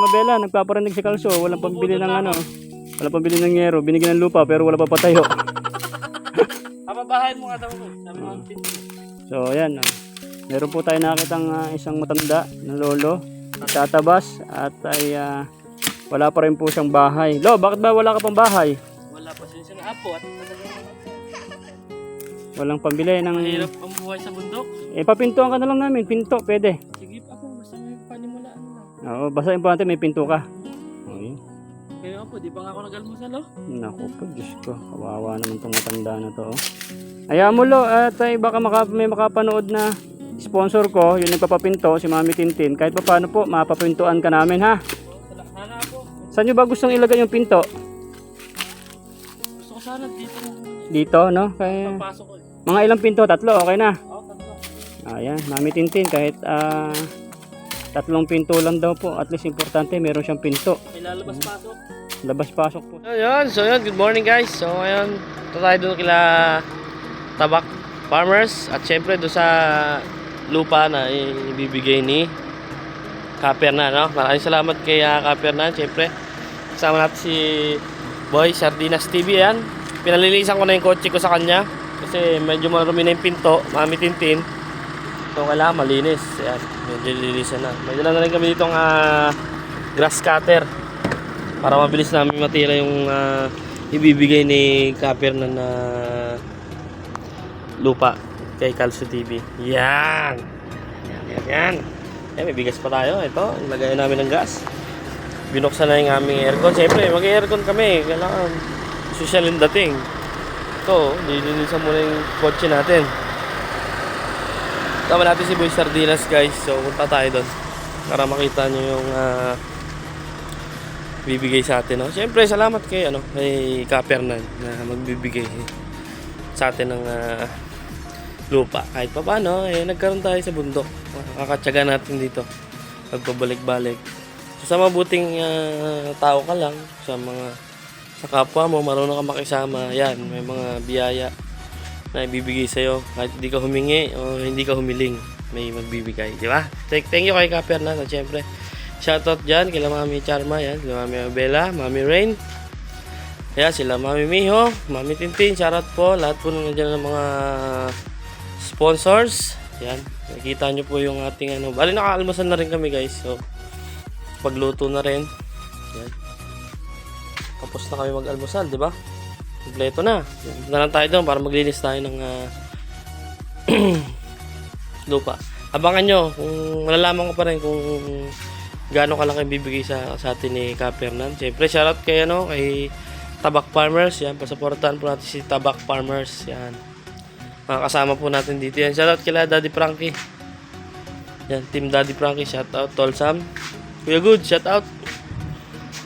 Mabela, nagpaparinig si Kalso. Walang pambili ng ano. Walang pambili ng yero. Binigyan ng lupa pero wala pa patayo. Kapabahay mo nga daw. Sabi mo ang pinto. So ayan. Meron po tayo nakitang isang matanda na lolo. Tatabas at ay wala pa rin po siyang bahay. Lo, bakit ba wala ka pang bahay? Wala pa siya ng apo at Walang pambili ng... mahirap ang buhay sa bundok. Papintuan ka na lang namin. Pinto, pwede. Sige ako, basta may panimulaan lang. Oo, basta importante may pinto ka. Okay. Kaya ako, di pa nga ako nag-almusal oh. Naku po, Diyos ko. Kawawa naman itong matanda na to. Ayaw mo lo, at ay baka may makapanood na sponsor ko, yung nagpapapinto, si Mami Tintin. Kahit pa paano po, mapapintuan ka namin ha. Sana ako. Saan nyo ba gustong ilagay yung pinto? Gusto ko sana dito mo. Dito, no? Kaya... Papasok ko eh. Mga ilang pinto? Tatlo, okay na? Oo, tatlo. Ayan, Mami Tintin, kahit 3 pinto lang daw po. At least importante, meron siyang pinto. May lalabas-pasok. Labas-pasok po. So yun, good morning guys. So ngayon, ito tayo doon kila Tabak Farmers. At syempre doon sa lupa na ibibigay ni Kapernan, no? Maraming salamat kay Kapernan. Syempre, kasama natin si Boy Sardinas TV. Yan, pinalilisan ko na yung kotse ko sa kanya. Kasi medyo marumi na yung pinto, Mami Tintin. So kailangan malinis. Yan, medyo lilinisan na. Medyo lang na rin kami ditong grass cutter para mabilis namin matira yung ibibigay ni Kapernan na lupa kay Kalso TV. Yan. Yan. May bigas pa tayo. Ito, ilagay namin ng gas. Binuksan na yung aming aircon. Siyempre, mag-aircon kami. Kailangan social yung dating. Ito, lilinisan muna yung kotse natin. Tama natin si Boy Sardinas guys. So, punta tayo doon para makita nyo yung bibigay sa atin. No? Siyempre, salamat kay Kapernan na magbibigay sa atin ng lupa. Kahit pa paano, nagkaroon tayo sa bundok. Kakatsaga natin dito. Magpabalik-balik. So, sa mabuting tao ka lang, sa kapwa mo, marunong ka makisama. Yan, may mga biyaya na ibibigay sa'yo. Kahit hindi ka humingi o hindi ka humiling, may magbibigay. Di ba? Thank you kay Kapernan. At syempre, shoutout dyan kila Mami Charma, yan, sila Mami Abela, Mami Rain, yan, sila Mami Miho, Mami Tintin, shoutout po, lahat po nandiyan ng mga sponsors. Yan, nakikita nyo po yung ating bali nakaalmusal na rin kami guys, so pagluto na rin. Yan, tapos na kami mag-almusal, di ba? Kompleto na. Punta lang tayo doon para maglinis tayo ng lupa. Abangan nyo, kung malalaman ko pa rin kung gaano kalaki bibigay sa atin ni Kapernan. Siyempre, shoutout kay kay Tabak Farmers. Yan, pasuportahan po natin si Tabak Farmers. Yan, mga kasama po natin dito. Yan, shoutout kila Daddy Frankie. Yan, Team Daddy Frankie, shoutout. Tol Sam, Kuya Good, shoutout.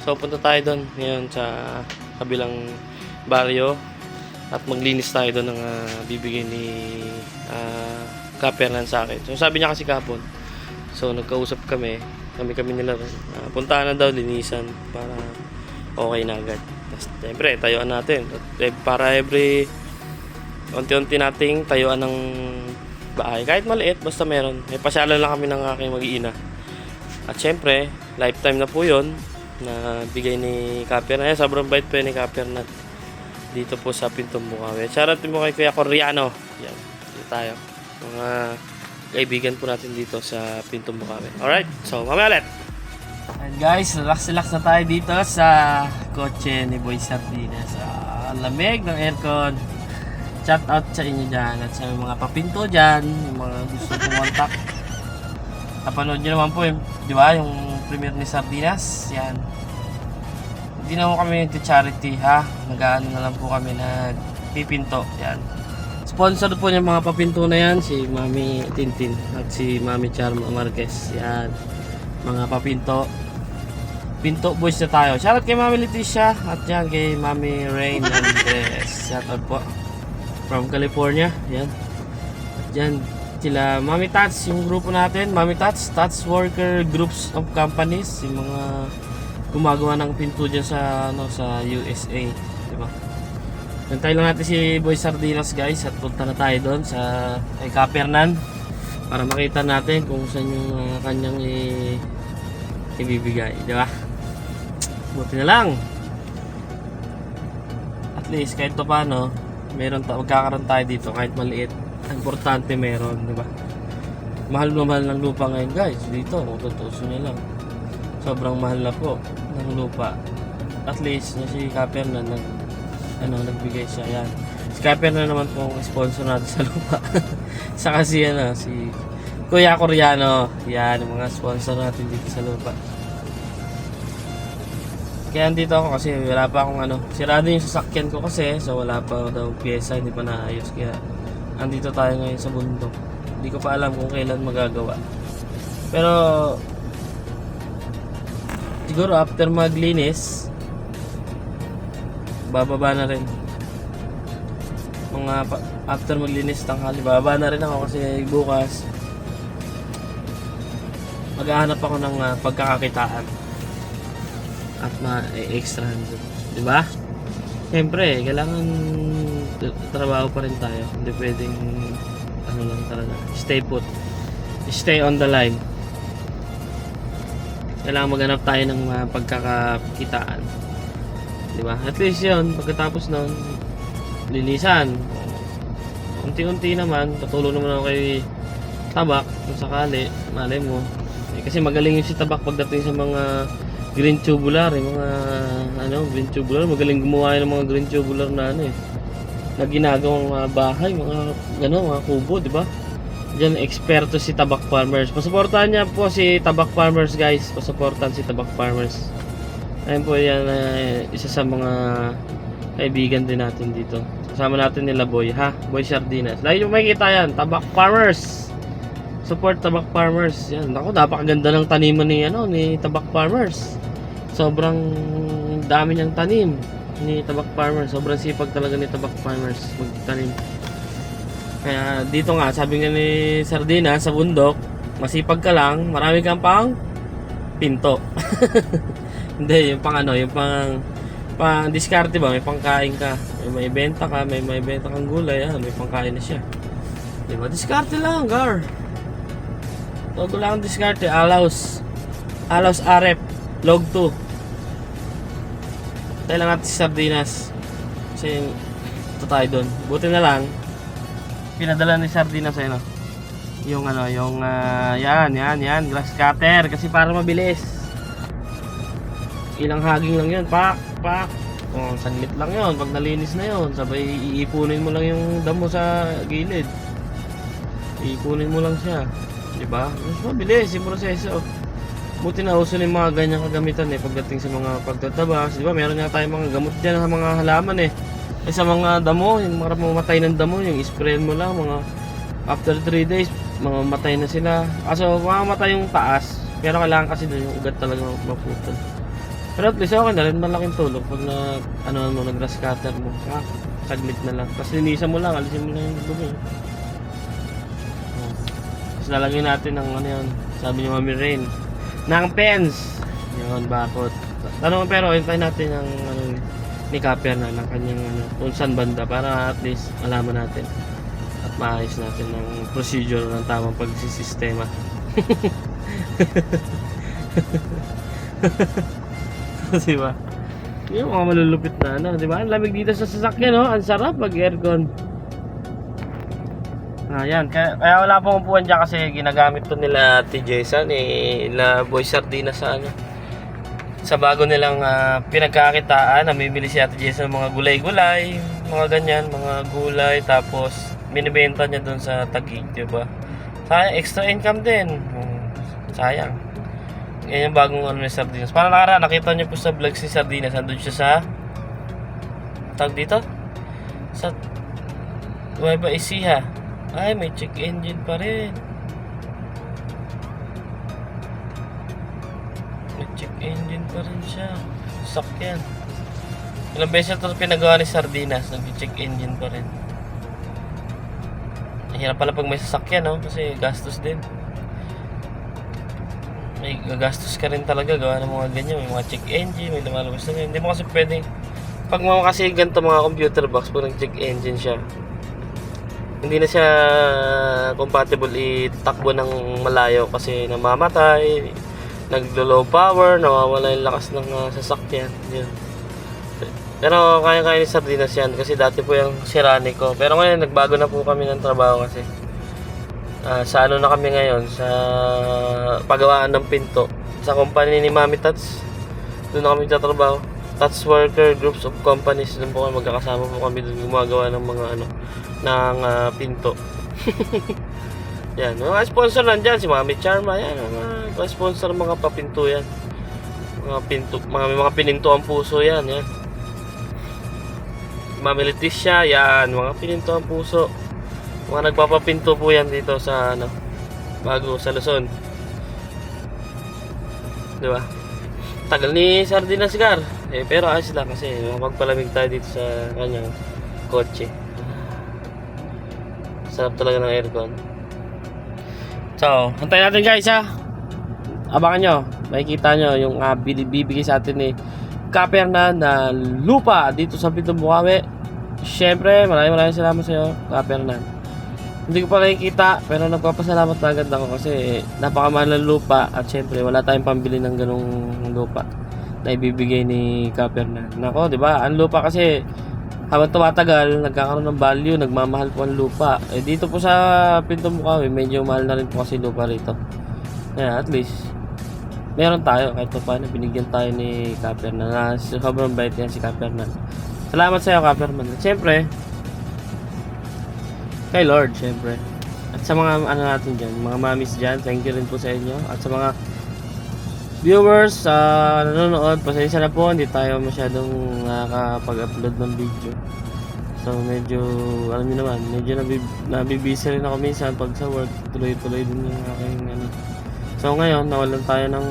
So, punta tayo doon ngayon sa kabilang baryo at maglinis tayo doon ng bibigay ni Kapernan sa akin. So, sabi niya kasi kahapon. So, nagkausap kami nila puntahan na daw, linisan para okay na agad. Tapos siyempre tayuan natin para every unti-unti nating tayuan ng bahay, kahit maliit basta meron. Pasyalan lang kami ng aking mag-iina. At siyempre lifetime na po yon na bigay ni Kapernan. Sobrang bait po ni Kapernan dito po sa Pintong Bukawi. Shoutout mo kay Kuya Coriano. Yan, dito tayo mga kaibigan po natin dito sa Pintong Bukawi. Alright, so mamaya ulit. And guys, relax na tayo dito sa kotse ni Boy Sardinas. Ang lamig ng aircon. Shout out sa inyo dyan at sa mga papinto dyan, yung mga gusto pumontak. Napanood nyo naman po di ba, yung premiere ni Sardinas. Yan. Hindi na po kami into charity ha. Nag-ano na lang po kami nagpipinto. Yan. Sponsor po niya mga papinto na yan, si Mami Tintin at si Mami Charma Marquez. Yan, mga papinto. Pinto boys na tayo. Shoutout kay Mami Leticia at yan kay Mami Rain Andres. Shoutout po from California. Yan. At yan sila Mami Tats, yung grupo natin. Mami Tats Worker Groups of Companies, yung mga gumagawa ng pinto dyan sa USA, di ba? Nantayin lang natin si Boy Sardinas guys at punta na tayo doon sa kay Kapernan para makita natin kung saan yung kanyang ibibigay, di ba? Buti na lang. At least kahit pa paano, magkakaroon tayo dito kahit maliit. Importante meron, di ba? Mahal na mahal ng lupa ngayon guys. Dito, tutusin nyo lang. Sobrang mahal na po ng lupa. At least, si Kaper na nagbigay siya. Yan. Si Kaper na naman po ang sponsor natin sa lupa. Saka si Kuya Koreano. Yan, ang mga sponsor natin dito sa lupa. Kaya andito ako kasi wala pa akong sirado yung sasakyan ko kasi, so wala pa daw pyesa, hindi pa naayos. Kaya andito tayo ngayon sa bundok. Hindi ko pa alam kung kailan magagawa. Pero siguro after maglinis, bababa na rin. After maglinis tanghali, bababa na rin ako kasi bukas maghahanap ako ng pagkakakitaan at ma-extra handle, di ba? Siyempre, kailangan trabaho pa rin tayo. Hindi pwedeng lang talaga. Stay put. Stay on the line. Kailangan maghanap tayo ng pagkakakitaan. Di ba? At least yun, pagkatapos nun, linisan. Unti-unti naman, tutulong naman ako kay Tabak kung sakali, malay mo. Kasi magaling yung si Tabak pagdating sa mga green tubular, green tubular, magaling gumawa ng mga green tubular na na ginagawang bahay, mga kubo, di ba? Diyan eksperto si Tabak Farmers. Pasuportahan niya po si Tabak Farmers, guys. Pasuportahan si Tabak Farmers. Ayun po yan, isa sa mga kaibigan din natin dito. Kasama natin nila Boy, Boy Sardinas. Lagi yung makikita yan, Tabak Farmers. Support Tabak Farmers. Yan, ako, napakaganda ng taniman ni Tabak Farmers. Sobrang dami niyang tanim ni Tabak Farmers. Sobrang sipag talaga ni Tabak Farmers magtanim. Kaya dito nga, sabi nga ni Sardinas sa bundok, masipag ka lang, marami kang pang pinto. Hindi, yung pang diskarte ba, may pangkain ka, may benta ka, may benta kang gulay, may pangkain na siya. Diba? Diskarte lang, gar. Bago lang diskarte, Alaus Arep, Log 2. Tayo lang natin si Sardinas. Kasi ito tayo doon. Buti na lang, pinadala ni Sardinas yung yan, grass cutter. Kasi para mabilis. Ilang haging lang yun, pak. Saglit lang yun, pag nalinis na yun, sabay iipunin mo lang yung damo sa gilid. Iipunin mo lang siya, diba? Mas mabilis yung proseso. Buti na uso yung mga ganyang kagamitan pagdating sa mga pagtatabas, diba? Meron nga tayong mga gamot dyan sa mga halaman sa mga damo, yung mga mamatay ng damo, yung spray mo lang, mga after 3 days, mamamatay na sila. Kaso mamamatay yung taas, pero kailangan kasi doon yung ugat talaga maputol. Pero at least okay na rin, malaking tulong pag nag-grass cutter mo. Saglit na lang. Tapos linisan mo lang, alisin mo lang yung dumi. Tapos lalagyan natin ng sabi ni Mami Rain, ng pens. Yun, bakot. Tanong pero, hintayin natin ng ni Kaper na ng kanyang kung saan banda para at least malaman natin at maayos natin ng procedure ng tamang pagsisistema. Diba? Yung mga malulupit na diba? Ang lamig dito sa sasakyan, ang sarap pag aircon. Ayan, kaya wala pong upuan dyan kasi ginagamit to nila Ate Jason nila Boy Sardinas sa bago nilang pinagkakitaan. Namimili si Ate Jason mga gulay-gulay, mga ganyan, mga gulay, tapos binibenta niya doon sa Taguig, diba? Sayang, extra income din. Sayang. Yan yung bagong ni Sardinas. Parang nakaraan, nakita niyo po sa vlog si Sardinas. Andun siya sa tawag dito? Sa Nueva Ecija. Ay, may check engine pa rin. May check engine pa rin siya. Sakyan. Ilang beses ito pinagawa ni Sardinas. Nag-check engine pa rin. Hirap pala pag may sasakyan, kasi gastos din. May gagastos ka rin talaga gawa ng mga ganyan, may mga check engine, may lumalabas na ganyan. Hindi mo kasi pwedeng pag mga kasi ganito mga computer box, pag nag-check engine siya, hindi na siya compatible itakbo ng malayo kasi namamatay, naglo-low power, nawawala yung lakas ng sasakyan. Yun. Pero kaya-kaya ni Sardinas yan kasi dati po yung Sirani ko. Pero ngayon nagbago na po kami ng trabaho kasi sa ano na kami ngayon, sa paggawaan ng pinto. Sa company ni Mami Tats, doon na kami tatrabaho. Tats Worker Groups of Companies, doon po kami magkakasama po kami doon gumagawa ng mga ano, ng pinto. Yan, mga sponsor nandyan, si Mami Charma, yan, mga sponsor, mga papinto yan. Mga pinto, mga pininto ang puso yan, yan. Mami Leticia, yan, mga pininto ang puso. Mga nagpapapinto po yan dito sa ano, bago sa Luzon. Di ba? Tagal ni Sardinas Gar. Pero ayos lang kasi mapagpalamig tayo dito sa kanyang kotse. Sarap talaga ng aircon. So, antayin natin guys ha. Abangan nyo. Makikita nyo yung bibigay sa atin ni Kapernan na lupa dito sa Pintong Bukawi. Siyempre, maraming salamat sa iyo, Kapernan. Hindi ko pa nakikita pero nagpapasalamat na agad ako kasi napakamahal ng lupa at syempre wala tayong pambili ng ganung lupa na ibibigay ni Kapernan. Nako, di ba? Ang lupa kasi habang tumatagal, nagkakaroon ng value, nagmamahal po ang lupa. Dito po sa Pintong Bukawi, medyo mahal na rin po kasi lupa rito. Kaya at least meron tayo kahit pa paano binigyan tayo ni Kapernan. Sobrang bait yan si Kapernan. Salamat sa iyo, Kapernan. Siyempre, kay Lord, syempre. At sa mga ano natin dyan, mga mamis dyan, thank you rin po sa inyo. At sa mga viewers, nanonood, pasensya na po, hindi tayo masyadong nakakapag-upload ng video. So medyo, alam niyo naman, medyo nabibisi rin ako minsan pag sa work, tuloy-tuloy din yung aking ano. So ngayon, nawalan tayo ng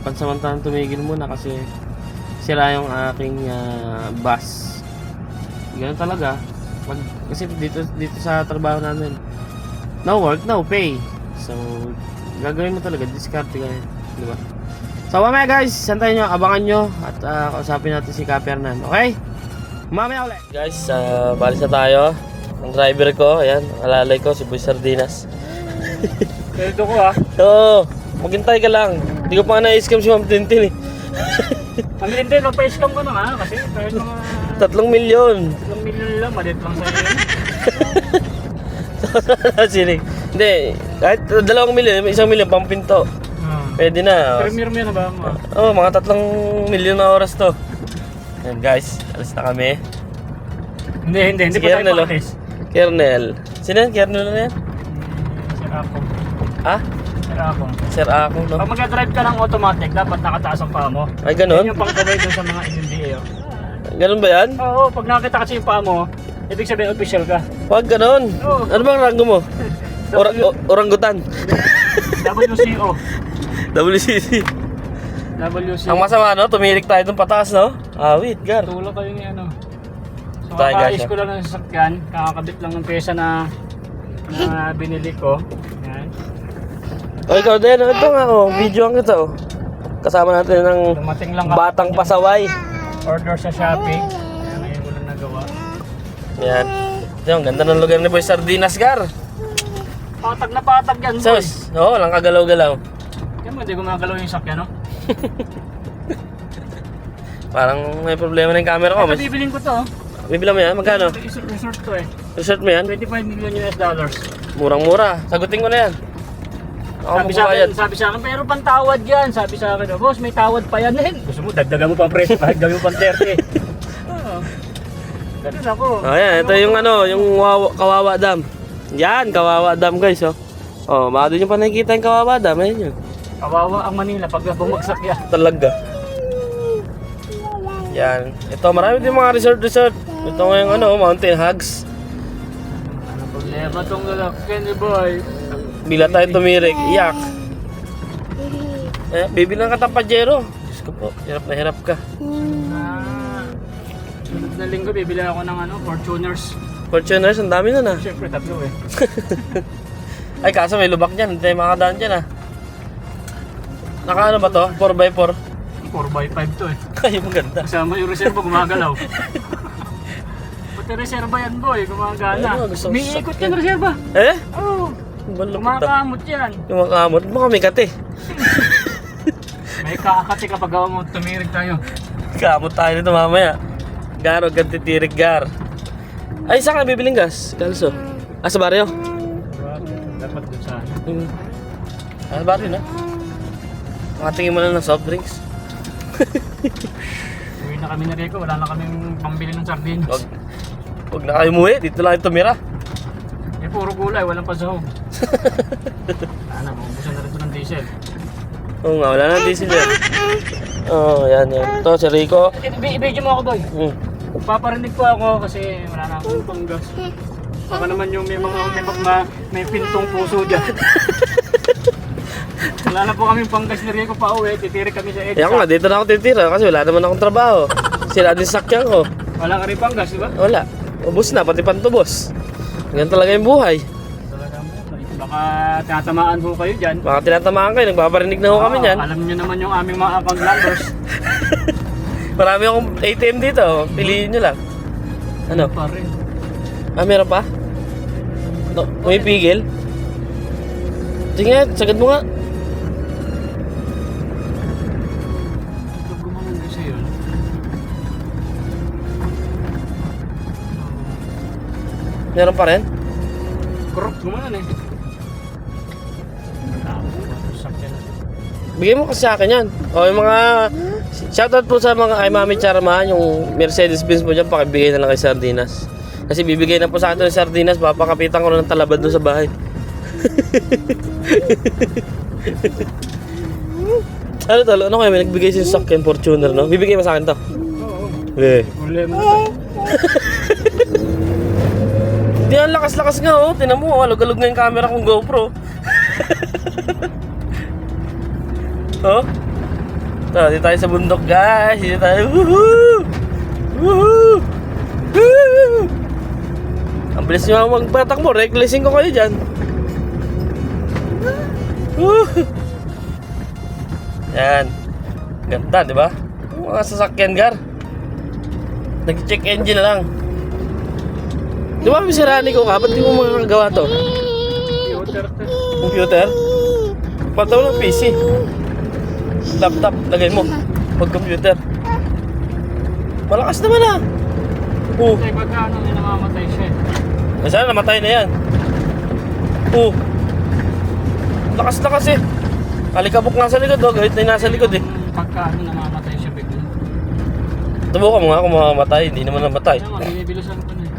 pansamantalang tumigil muna kasi sira yung aking bus. Ganun talaga. Kasi dito sa trabaho namin, no work, no pay. So, gagawin mo talaga, discard ganyan, di ba? So, mamaya guys, santayin nyo, abangan nyo at kausapin natin si Kapernan, okay? Mamaya ulit. Guys, balis na tayo. Ang driver ko, ayan, alalay ko, si Boy Sardinas. Pwede ko ha. Oo, maghintay ka lang. Hindi ko pa nga na-scam si Ma'am Tintin eh. Ang din, magpa-scam ko na nga kasi kahit mga 3 milyon. 3 milyon lang, malit lang sa'yo yun. Sinig. Hindi, kahit 2 milyon, 1 milyon pang pinto. Pwede na. Premier mo yan na ba mo? Oo, mga 3 milyon na oras to. Ayan guys, alis na kami. Hindi Si pa tayo Kernel, oh. pakalis. Kernel. Sino yan? Kernel na yan? Sir ako. Ha? Sir ako. Sir Ako, no? Pag mag-drive ka ng automatic, dapat nakataas ang paa mo. Ay, ganun? Yan yung pangkabay dun sa mga NMDA. Ganun ba yan? Oo, pag nakita kasi yung paa mo, ibig sabihin official ka. Wag ganun. Oo. Ano bang rango mo? Oranggutan. WCO. WCC. WCO. Ang masama, no? Tumirik tayo dun pataas, no? Wait, Gar. Tulog kayo ni ano. So, Tayo, guys, kakais ko lang ng sasakyan. Kakakabit lang ng pyesa na binili ko. Yan. O, ikaw din. Ito nga, oh. Video ang kita, oh. Kasama natin ng Dumating lang batang pasaway. order sa Shopee. Yan, ngayon ko lang nagawa. Yan. Ito, ang ganda ng lugar ni Boy Sardinas, Gar. Patag na patag yan, boy. Sus, oo, lang kagalaw-galaw. Yan mo, hindi gumagalaw yung sakyan, no? Parang may problema na yung camera ko. Ito, bibiling ko to, oh. Bibila mo yan? Magkano? Resort to, eh. Resort mo yan? 25 million US dollars. Murang-mura. Sagutin ko na yan. Ako magbabayad. Sabi sa akin, pero pang tawad yan. Sabi sa akin, oh, boss, may tawad pa yan. Gusto mo, dagdagan mo pa ang presyo, dagdagan mo pa ang 30. Oo. Ganun ako. Ayan, ito yung ano, yung Kawawa Dam. Yan, Kawawa Dam guys, oh. Oh, baka doon yung pa nakikita yung Kawawa Dam. Ayan yun. Kawawa ang Manila pag bumagsak yan. Talaga. Yan. Ito, marami din mga resort. Ito nga yung ano, Mountain Hugs. Ano problema tong lalakyan ni boy? Bila tayo tumirik. Iyak. Bibilang ka tapajero. Diyos ko po, hirap na hirap ka. Sunod na linggo, bibili ako ng ano, Fortuners. Fortuners, ang dami nun ah. Siyempre, tatlo eh. Ay, kaso may lubak dyan. Hindi tayo makadaan dyan ah. Naka ano ba to? 4x4? 4x5 to eh. Ay, maganda. Kasama yung reserva, gumagalaw. Pati reserva yan boy, gumagana. Ayun, gusto ko May ikot yan reserva. Eh? Oo. Malupit na. Kumakamot yan. Kumakamot. Baka may kate. May kakati kapag gawa mo tumirig tayo. Kamot tayo nito mamaya. Gar, huwag kang titirig, Gar. Ay, saan ka nabibiling gas? Kalso. Ah, sa baryo? Dapat dun sa Ah, sa baryo na. Makatingin mo na ng soft drinks. uwi na kami na Rico, wala na kaming pambili ng sardinas. Huwag na kayo umuwi. Dito lang ito tumira. Eh, puro gulay, walang pasahog. Ano, maubusan na rin ito ng diesel. Oo nga, wala na diesel yan. Oo, yan. Ito, si Rico. I-video mo ako, boy. Paparinig po ako kasi wala na akong panggas. Baka naman yung may pintong puso dyan. Wala na po kaming panggas ni Rico pa uwi, titirik kami sa EDSA. Eh ako nga, dito na ako titira kasi wala naman akong trabaho. Sila din sakyan ko. Wala ka rin panggas, di ba? Wala. Ubus na, pati pantubos. Ganyan talaga yung buhay. Talaga mo. Baka tinatamaan ho kayo dyan. Baka tinatamaan kayo, nagbabarinig na ho kami dyan. Alam nyo naman yung aming mga panglanders. Marami akong ATM dito, piliin nyo lang. Ano? Pa rin. Ah, meron pa? No, may pigil? Sige nga, sagad mo nga. Pag gumanon kasi yun. Meron pa rin? Kurok gumanon eh. Sakyan na. Bigay mo kasi sa akin yan. O yung mga... Shoutout po sa mga ay Mami Charma, yung Mercedes-Benz mo dyan, pakibigay na lang kay Sardinas. Kasi bibigay na po sa akin ng Sardinas, papakapitan ko na ng talabad doon sa bahay. Ano talo? Ano kaya may nagbigay sa sakyan Fortuner, no? Bibigay mo sa akin to? Oo. Eh. Problema na tayo. Hindi, ang lakas-lakas nga, oh. Tinan mo, alog-alog nga yung camera kong GoPro. Oh? Ito, dito tayo sa bundok, guys. Dito tayo. Woohoo! Woohoo! Woohoo! Ang bilis nyo magpatakbo. Recklessing ko kayo dyan. Woohoo! Yan. Ganda, di ba? Mga sasakyan, Gar. Nag-check engine lang. Di ba, misirani ko ka? Ba't di mo makakagawa to? Computer to. Computer? Pataw ng PC. Laptop, lagay mo. Pag computer. Malakas naman ah. Kasi pagka ano, namamatay siya eh. Sana namatay na yan. Lakas na kasi. Kalikabok nga sa likod, oh. Gawit na yung nasa likod eh. Pagka ano, namamatay siya bigla. Tubukan mo nga kung mamamatay. Hindi naman namatay. Kaya nga, binibilisan ko na eh.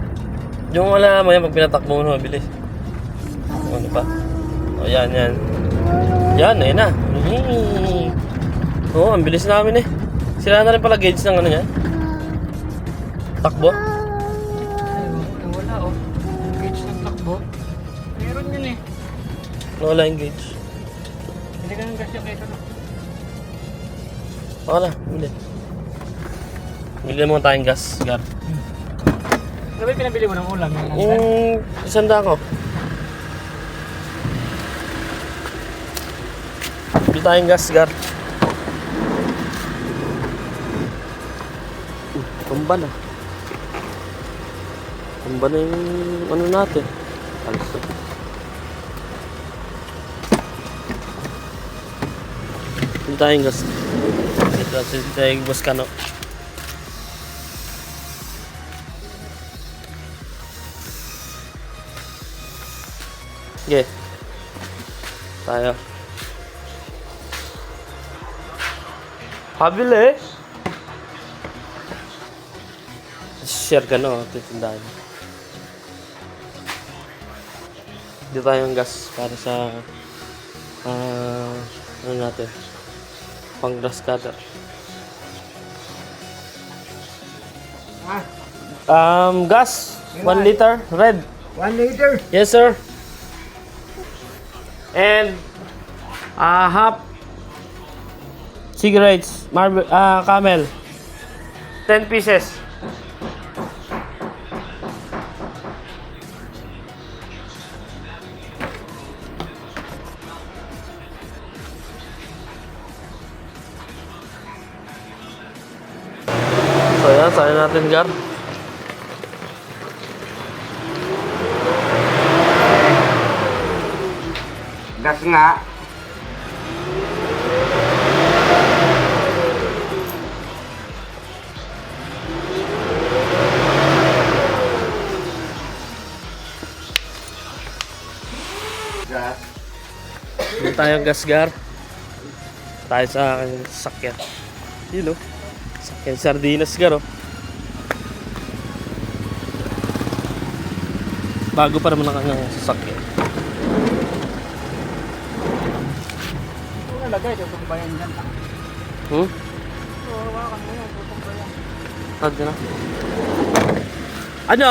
Yung wala mo yan, pag pinatakbo mo, mabilis. Ano pa? O yan, yan. Yan, ayun na. Oo, ang bilis namin eh. Sila na rin pala gauge ng ano yan. Takbo. Ay, wala oh. Yung gauge ng takbo. Meron yun eh. Nawala yung gauge. Hindi ka ng gas yung kaya na. Baka na, bili. Bili mo tayong gas, Gar. Ano ba yung pinabili mo ng ulam? Yung isanda ko. Bili tayong gas, Gar. Tumba na. Tumba na yung ano natin. Alis na. Bili tayong gas. Bili tayong Boscano. Sige. Tayo. Pabili. Share ka na, titindahan. Dito tayong gas para sa ano natin, pang grass cutter. Gas 1 liter red. 1 liter. Yes sir. And half cigarettes, Camel, 10 pieces. So yan, sayang natin, Gar. Gas nga. Gas. Dito tayo gasgar. Tayo sa aking sakyan. Yun o. Sakyan sardinas gar o. Bago pa naman ang kanyang sasakyan. Ito nalagay, tutumbayan dyan. Hmm? So, hawakan mo yan, tutumbayan. Ano na? Ano?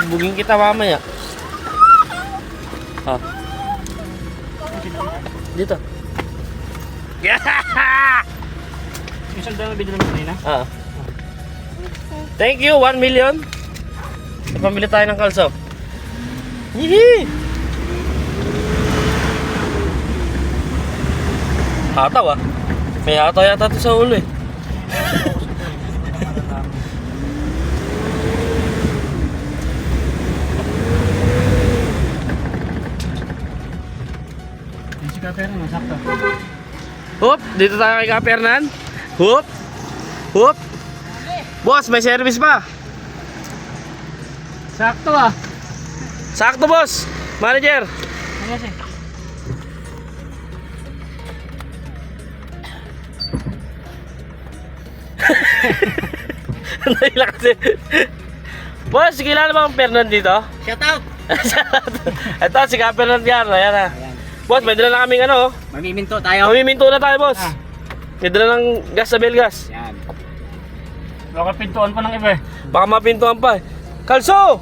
Buging kita mamaya. Ah. Dito. Yung sandal na binili mo kanina? Ah. Thank you, 1 million. Pamili tayo ng kalso. Hihi! Hataw ah. May hataw yata ito sa ulo eh. Yung si Kapernan, masakto. Hup! Dito tayo kay Kapernan. Hup! Hup! Boss, may service pa. Sakto ah. Sakto boss. Manager. Ano kasi? Nahila kasi. Boss, kilala ba ang Fernan dito? Shout out! Ito si Kapernan yan. Ayan na. Boss, may dala na kaming ano. Mamiminto tayo. Mamiminto na tayo boss. Ah. May dala ng gas sa Belgas. Yan. Baka pintuan pa ng iba eh. Baka mapintuan pa eh. Kalso!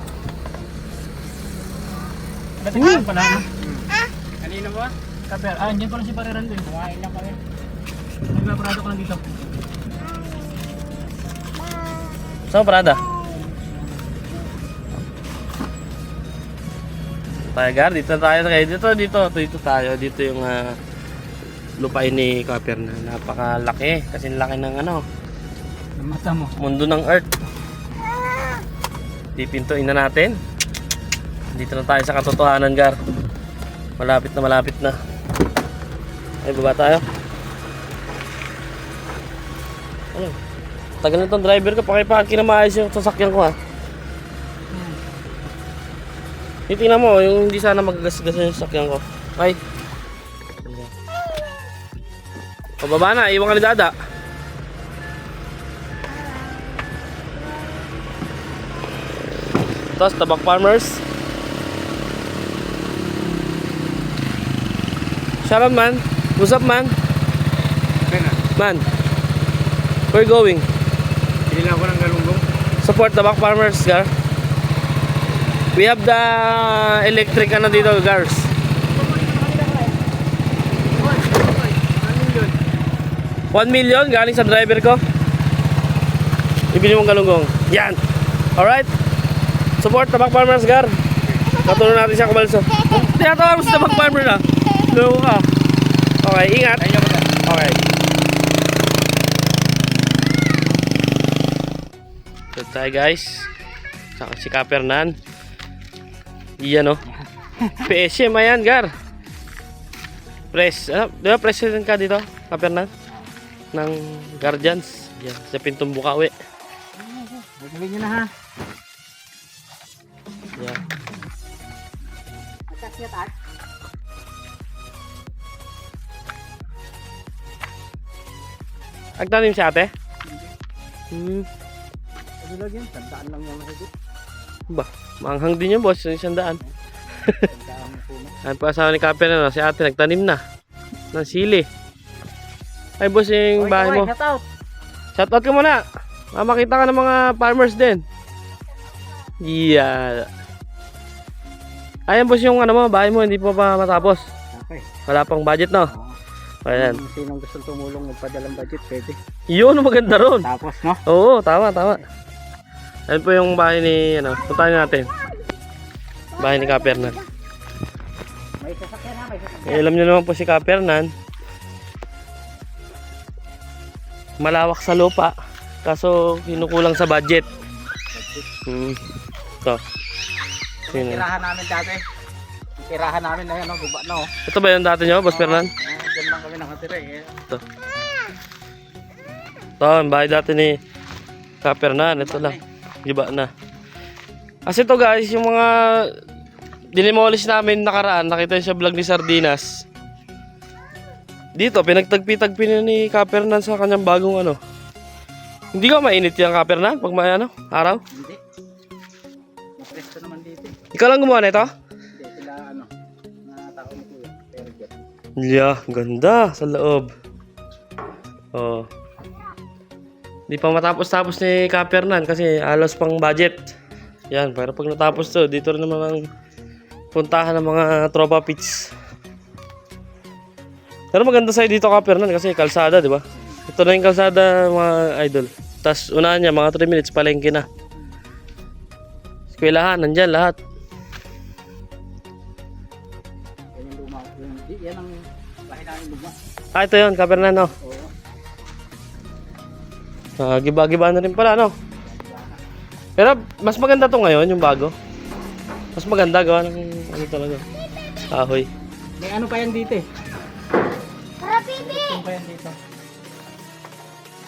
Natignan pa lang. Kanina ba? Kaper, andyan pa lang si Pareran din. Kumain lang kami. Nagpaparado ko lang dito. Saan parada? Tayo gar, dito tayo kayo. Dito tayo. Dito yung lupain ni Kapernan. Napakalaki. Kasi laki ng ano, Ang mata mo. mundo ng Earth. Pipintuin na natin. Dito na tayo sa katotohanan, gar. Malapit na. Ay, baba tayo. Ano? Tagal na itong driver ko. Pakipakin na maayos yung sasakyan ko ha. Tingnan mo, yung hindi sana magagasgas yung sasakyan ko. Ay. Pababa na, iwan ka ni Dada. Tapos, Tabak Farmers. Shout out man. What's up man? Man. Where you going? Hindi lang ako ng galunggong. Support Tabak Farmers, gar. We have the electric ano dito, guys. 1 million galing sa driver ko. Ibili mong galunggong. Yan. Alright. Support Tabak Farmers, gar. Katulong natin siya kumalso. Tinatawag mo sa Tabak Farmer na. Loko ka. Okay, ingat. Okay. So tayo guys. Saka si Kapernan. Iyan o. PSM ayan, gar. Di ba president ka dito, Kapernan? Ng Guardians. Yan, sa Pintong Bukawi. Gagawin nyo na ha. Yan. Atas niya taas. Agtanim si ate? Ano lang yan? Tandaan lang yung mahigit. Ba, manghang din yung boss, yung 100. Tandaan mo po na. Ang pasawa ni Kapernan, si ate nagtanim na ng sili. Ay boss, yung bahay mo. Shout out! Shoutout ka muna. Makita ka ng mga farmers din. Yeah. Ayan boss yung ano mo, bahay mo hindi pa matapos. Okay. Wala pang budget no. Ayan. Kung sinong gusto tumulong magpadalang budget, pwede. Yun, maganda ron. Tapos no? Oo, tama. Ayan po yung bahay ni, puntahan natin. Bahay ni Kapernan. May sasakyan ha, may sasakyan. Alam nyo naman po si Kapernan. Malawak sa lupa. Kaso kinukulang sa budget. Ito. Sino? Tirahan namin dati. tirahan namin na yan, no? Guba na, oh. Ito ba yung dati nyo, Boss Fernan? Diyan lang kami nakatira, eh. Ito. Ito, ang bahay dati ni Kapernan. Ito lang. Giba na. Kasi ito guys, yung mga dinimolish namin nakaraan, nakita niyo sa vlog ni Sardinas. Dito, pinagtagpi-tagpi na ni Kapernan sa kanyang bagong ano. Hindi ka mainit yung Kapernan pag may ano, araw? Hindi. Mapresto naman dito. Ikaw lang gumawa na ito? Hindi, sila ano, mga tao ni Kuya. Pero dyan. Yeah, ganda sa loob. Oh. Di pa matapos-tapos ni Kapernan kasi alos pang budget. Yan, pero pag natapos to, dito rin naman ang puntahan ng mga tropa pits. Pero maganda sa'yo dito Kapernan kasi kalsada, di ba? Ito na yung kalsada mga idol. Tapos unahan niya, mga 3 minutes, palengke na. Eskwelahan, nandyan lahat. Yan yung luma. Yan ang bahay namin luma. Ah, ito yun, Kapernan, no? Oo. Giba-giba na rin pala, no? Pero mas maganda to ngayon, yung bago. Mas maganda gawa ng ano talaga. Kahoy. May ano pa yan dito, eh. Dugtong pa yan dito.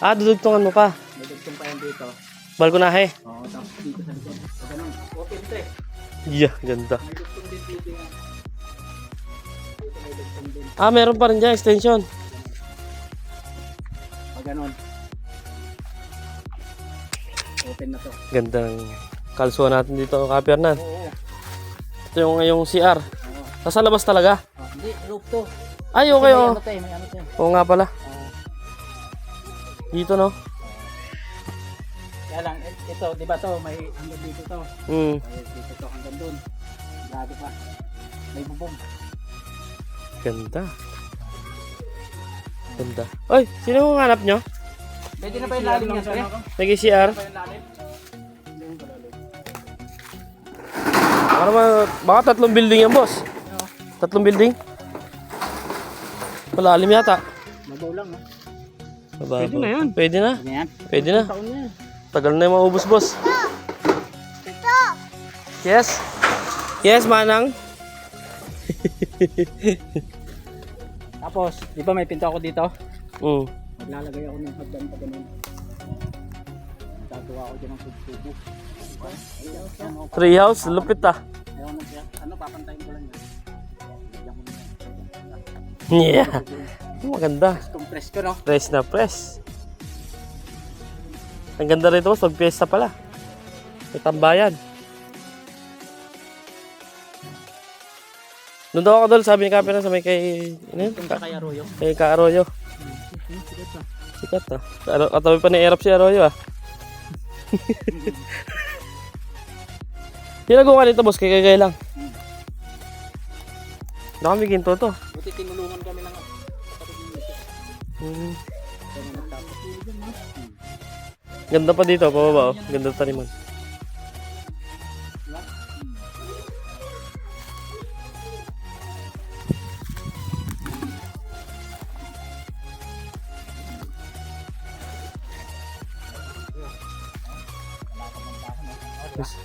Ah, dudugtungan mo pa. May dugtong pa yan dito. Balkonahe. Oo, tapos dito sa likod. So, ganun. Open to, eh. Yeah, ganda. May dugtong din dito yan. Dito may dugtong din. Ah, meron pa rin dyan, extension. Pag ganun. Open na to. Gandang kalsuan natin dito, Kapernan. Oo. Ito yung CR. Oo. Nasa labas talaga. Oh, hindi, roof to. Ay, okay, May oh. ano to, eh, may ano to. Eh. Oo nga pala. Oo. Dito, no? Kaya lang, ito, di ba to, may hanggang dito to. Hmm, Ay, dito to hanggang dun. Grabe pa. May bubong. ganda. Ganda. Oy, sino yung hanap nyo? Pwede na ba yung lalim niya, pre? Nag-CR? Pa yung lalim? Hindi yung lalim. Baka 3 building yan, boss. 3 building? Malalim yata. Mabaw lang, no? Mababaw. Pwede na yan. Pwede na. Ano yan? Pwede na. Taon na yan. Tagal na yung maubos, boss. Yes? Yes, Manang? Tapos, di ba may pinto ako dito? Mm. Maglalagay ako ng hagdan pa ganun. Gagawa ako dyan ng tubo. Treehouse, lupit ah. Ayaw na siya. Ano, papantayin ko lang yan. Lagyan ko na yan. Yeah. Maganda. Itong press ko, no? Press na press. Ang ganda rito, boss. Pag piyesta pala. May tambayan. Doon daw ako doon, sabi ni Kapernan sa may kay... Ano yun? Itong kay Arroyo. Kay Ka Arroyo. Sigat pa. Sikat ah. Katabi pa ni Erap si Arroyo ah. Tinago ka dito, boss. Kay lang. Baka may ginto to. Buti tinulungan kami ng kapatid nito. Hmm. Kaya nagtapos. Ganda pa dito, pababa oh. Ganda taniman.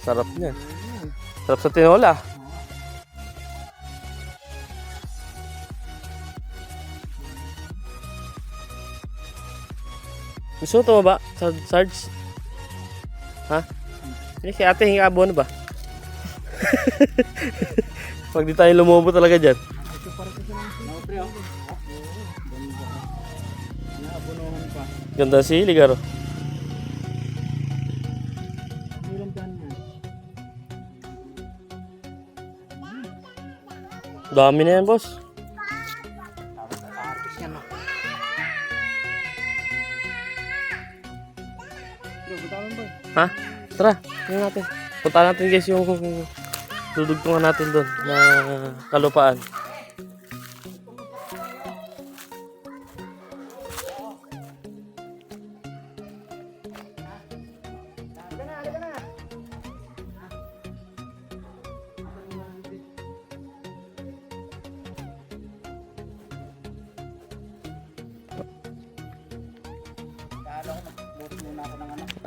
Sarap niya. Sarap sa tinola. Gusto mo ito ba? Sarge? Ha? Hindi, si ate hinga abono ba? Pag di tayo lumubo talaga dyan. Ito para sa mga pre, oh. Ganda. Naabunuhan pa. Ganda si Ligaro. Ilang daan yan? Dami na yan, boss. Tapos naka-harvest yan, no? Bro, butawan ba? Ha? Tara, tingnan natin. Punta natin guys yung dudugtungan natin doon na kalupaan.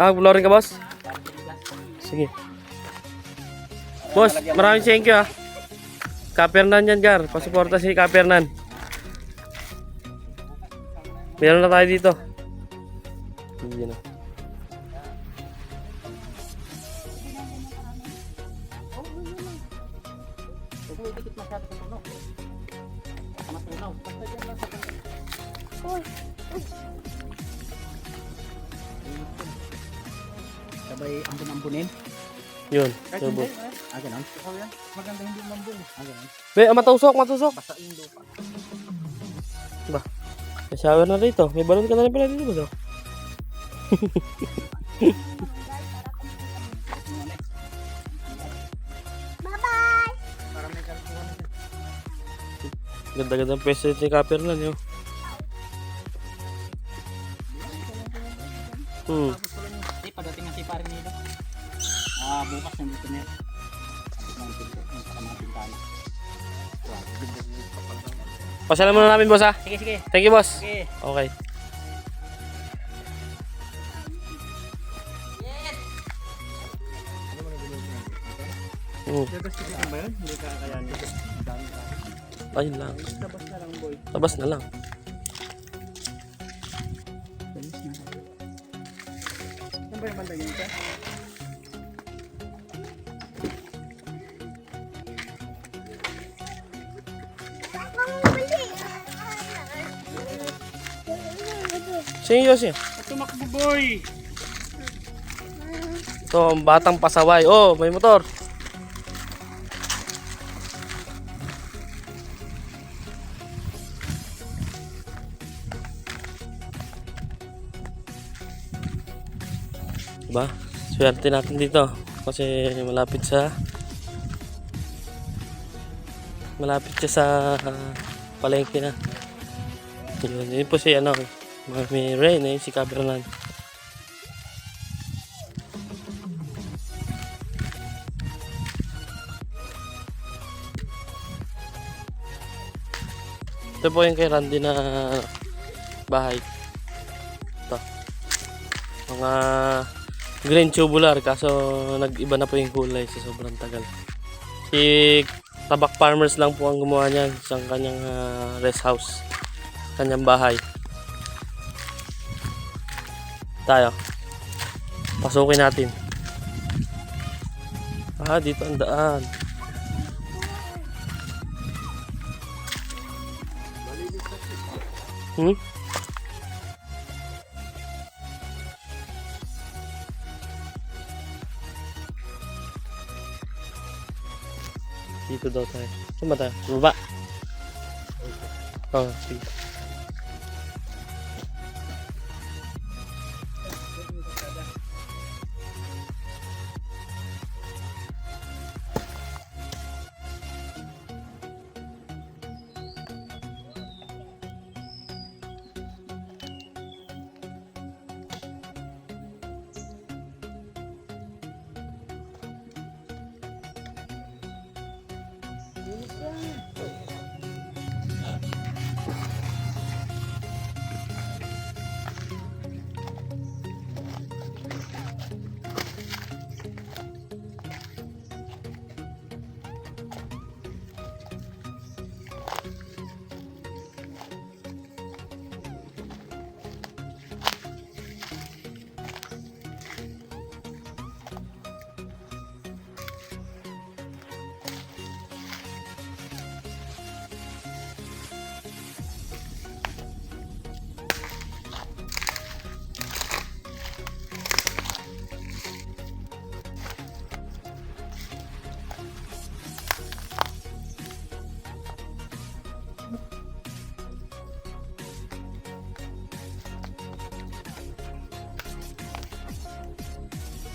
Ah, flooring ka, boss? Sige. Boss, maraming thank you ah. Kapernan yan, Gar. Pasuporta si Kapernan. Meron na tayo dito. Yun na. Huwag mo idikit masyado sa tunog. Baka matunaw. Basta dyan lang sa tunog. Sabay ambun-ambunin. Yun. Kahit Subo. hindi, ganun. Ikaw yan. Maganda hindi mambun. Ganun. Be, matusok, matusok. Basta yung lupa. Ba? May shower na rito. May balon ka na rin pala dito ba? Para may kalkuhan na dyan. Ganda-ganda ang pwesto dito ni Kapernan yun. Tapos ko lang yun. Hindi, pagdating ng si pare nila. Bukas nandito na yun. Tapos ng pinto. Yung saka mga pintana. Pasyalan muna namin, boss, ha? Sige, sige. Thank you, boss. Sige. Okay. Dadastikin ba yun? Hindi ka kakayanin. Dami ka. Ayun lang. Labas na lang, boy. Labas na lang. Labas na lang. Saan ba yung banda yun ka? Sige, Yossi. Tumakbo, boy! Ito, ang batang pasaway. Oh, may motor. Diba? Swerte natin dito. Kasi malapit siya sa palengke na. Yun po si Mami Rain, si Kapernan. Ito po yung kay Randy na bahay. Ito. Mga green tubular kaso nag-iba na po yung kulay sa sobrang tagal. Si Tabak Farmers lang po ang gumawa niyan sa kanyang rest house. Kanyang bahay. Tayo. Pasukin natin. Dito ang daan. Dito daw tayo. Saan ba tayo? Baba. Oh, sige.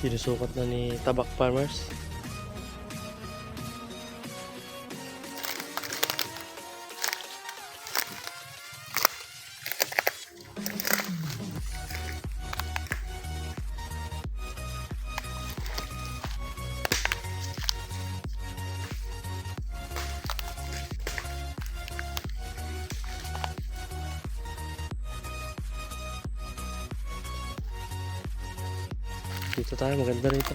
Sinusukat na ni Tabak Farmers. Dito tayo, maganda rito.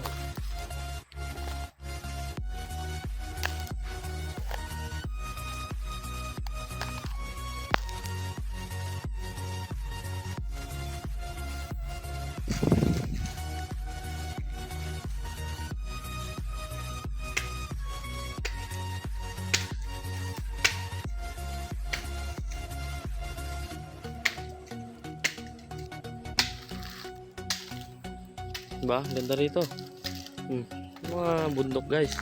Diba? Ganda rito. Mga bundok guys.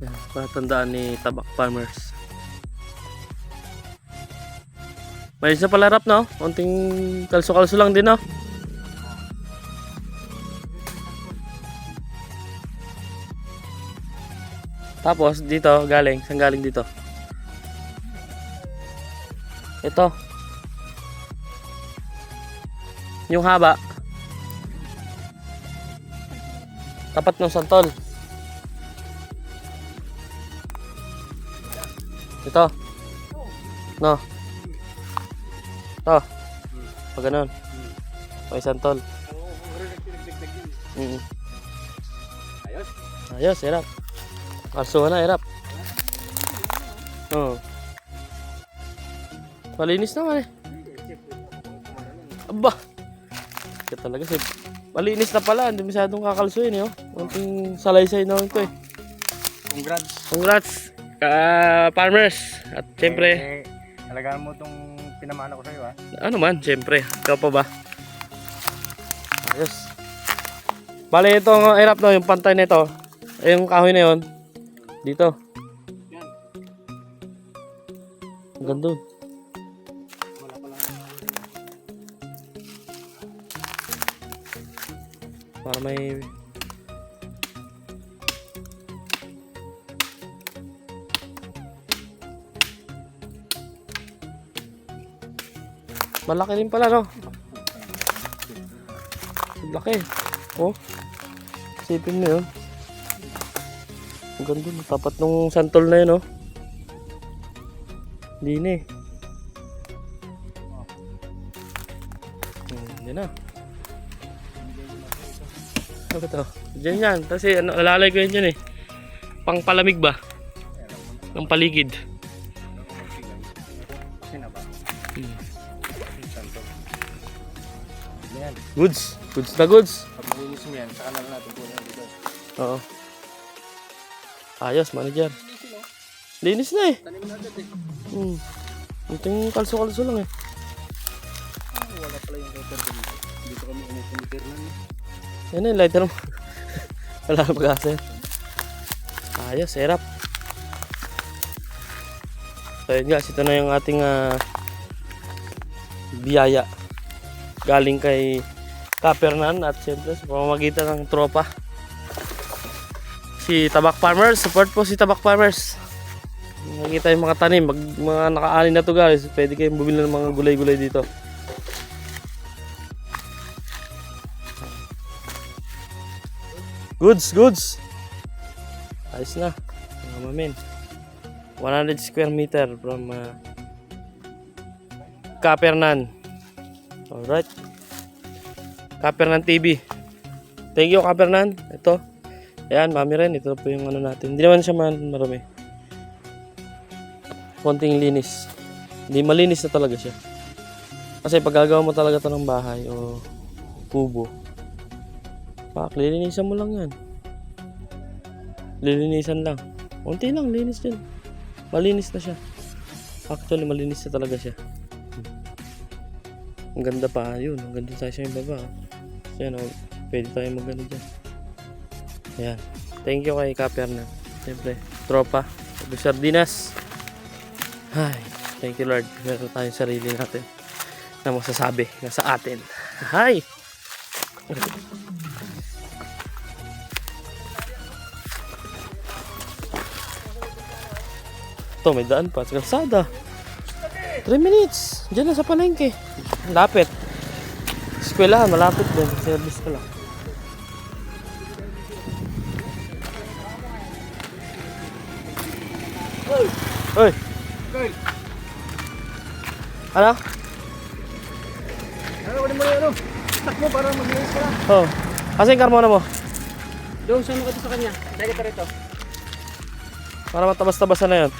Yan, patandaan ni Tabak Farmers. May isa pala rap, no? Konting kalso-kalso lang din, no? Tapos dito galing, saan galing dito? Ito. Yung haba. Tapat ng santol. Ito. No. Ito. Pag ganun. May santol. Ayos. Ayos, hirap. Kalsuhan na, hirap. Oo. Malinis naman eh. Aba. Kaya talaga si malinis na pala, hindi masyadong kakalsuhin eh. Kunting salaysay na ito eh. Congrats. Congrats farmers. At siyempre, Alagaan mo itong pinamana ko sa'yo, ha? ano man, siyempre, ikaw pa ba? Ayos. Bale ito ang hirap no, yung pantay nito. Yung kahoy na yun. Dito. Ang ganda. Para may malaki rin pala, no? Laki. Oh. Isipin mo yun. Ang ganda. Tapat nung santol na yun, oh. Hindi na eh. Hindi na. Ano to? Diyan yan. Kasi ano, alalay ko yun dyan eh. Pangpalamig ba? Ng paligid. Kasi na ba? Yan. Goods. Goods na goods. Pag malinis mo yan, saka na lang natin kunin dito. Oo. Ayos, manager. Linis na eh. Tanim na agad eh. Kunting kalso-kalso lang eh. Wala pala yung lighter dito. Dito kami umupuntir lang. Yan eh, lighter mo. Wala na pag-asa. Ayos, serap. So yun guys, ito na yung ating biyaya. Galing kay Kapernan at siyempre sa pamamagitan ng tropa. Si Tabak Farmers, support po si Tabak Farmers. Nakikita yung mga tanim, mga naka-ani na to guys. Pwede kayong bumili ng mga gulay-gulay dito. Goods, goods. Ayos na. Mga mamin. 100 square meter from Kapernan. Alright. Kapernan TV. Thank you, Kapernan. Ito. Ayan, mami rin. Ito po yung ano natin. Hindi naman siya marami. Konting linis. Hindi malinis na talaga siya. Kasi pag gagawa mo talaga ito ng bahay o kubo, lilinisan mo lang yan. Lilinisan lang. Konti lang, linis din. Malinis na siya. Actually, malinis na talaga siya. Ang ganda pa yun. Ang ganda tayo sa yung baba. yan o, pwede tayo magano dyan. Ayan. Thank you kay Kaper na. Siyempre, tropa. Sardinas. Ay, thank you Lord. Meron tayong sarili natin na masasabi na sa atin. Hi! Ito, may daan pa sa kalsada. 3 minutes. Diyan na sa palengke. Lapit. Eskwelahan, malapit din. Service ko lang. Hoy! Ano? Ano mo ano? Tak mo para mag-iis ka na. Oh. Kasi yung karmona mo. Doon, saan mo ka sa kanya? Dahil ka rito. Para matabas-tabasan na yun.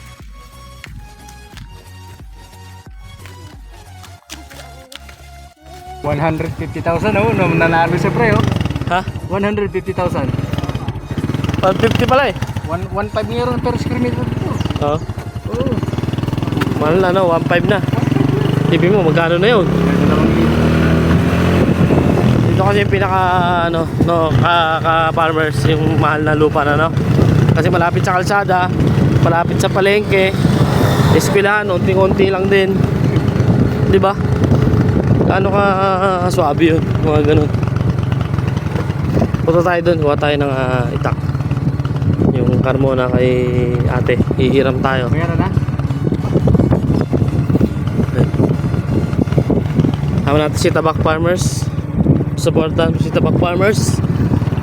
$150,000 oh, nanalo siya pre oh. Ha? 150,000. 150 pala eh. 1.5 euro per square meter dito. Oo. Oh. Mahal na no, 1.5 na. Tibi mo, magkano na yun? Dito kasi yung pinaka ano, no, ka-farmers, yung mahal na lupa na no. Kasi malapit sa kalsada, malapit sa palengke, eskwelahan, unti-unti lang din. 'Di ba? Ano ka swabe yun, mga ganun. Punta tayo doon, kuha tayo ng itak. Yung karmona kay ate, hihiram tayo. Meron na? Tama natin si Tabak Farmers. Supportan si Tabak Farmers.